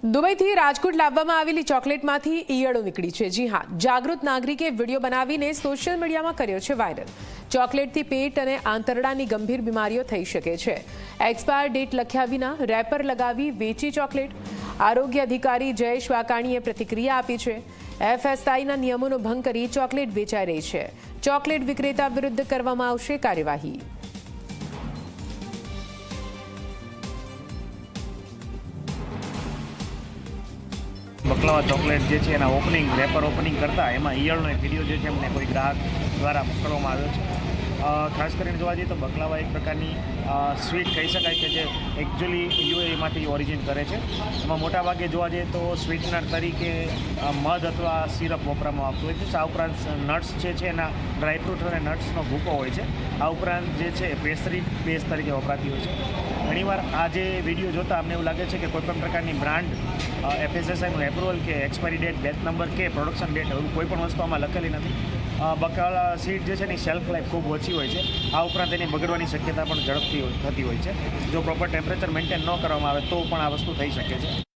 દુબઈથી રાજકોટ લાવવામાં આવેલી ચોકલેટમાંથી ઈયળો નીકળી છે। જી હા, જાગૃત નાગરિકે વિડીયો બનાવીને સોશિયલ મીડિયામાં કર્યો છે વાયરલ। ચોકલેટથી પેટ અને આંતરડાની ગંભીર બીમારીઓ થઈ શકે છે। એક્સપાયર ડેટ લખ્યા વિના રેપર લગાવી વેચી ચોકલેટ। આરોગ્ય અધિકારી જયેશ વાકાણીએ પ્રતિક્રિયા આપી છે। એફએસઆઈના નિયમોનો ભંગ કરી ચોકલેટ વેચાઈ રહી છે। ચોકલેટ વિક્રેતા વિરુદ્ધ કરવામાં આવશે કાર્યવાહી। બકલાવા ચોકલેટ જે છે એના રેપર ઓપનિંગ કરતા એમાં ઈયળનો એક વિડીયો જે છે અમને કોઈ ગ્રાહક દ્વારા મોકલવામાં આવ્યો છે। ખાસ કરીને જોવા જઈએ તો બકલાવા એક પ્રકારની સ્વીટ કહી શકાય કે જે એકચ્યુઅલી યુએઈમાંથી ઓરિજિન કરે છે। એમાં મોટાભાગે જોવા જઈએ તો સ્વીટનર તરીકે મધ અથવા સિરપ વાપરવામાં આવતું હોય છે। આ ઉપરાંત નટ્સ જે છે એના ડ્રાયફ્રૂટ અને નટ્સનો ભૂકો હોય છે। આ ઉપરાંત જે છે પેસ્ટ્રી બેઝ તરીકે વપરાતી હોય છે। ઘણીવાર આ જે વિડીયો જોતાં અમને એવું લાગે છે કે કોઈપણ પ્રકારની બ્રાન્ડ એફએસએસઆઈનું એપ્રુવલ કે એક્સપાયરી ડેટ, બેચ નંબર કે પ્રોડક્શન ડેટ એવું કોઈ પણ વસ્તુ આમાં લખેલી નથી। બકાલા સીડ જે છે એની શેલ્ફ લાઈફ ખૂબ ઓછી હોય છે। આ ઉપરાંત એની બગડવાની શક્યતા પણ ઝડપથી થતી હોય છે। જો પ્રોપર ટેમ્પરેચર મેન્ટેન ન કરવામાં આવે તો પણ આ વસ્તુ થઈ શકે છે।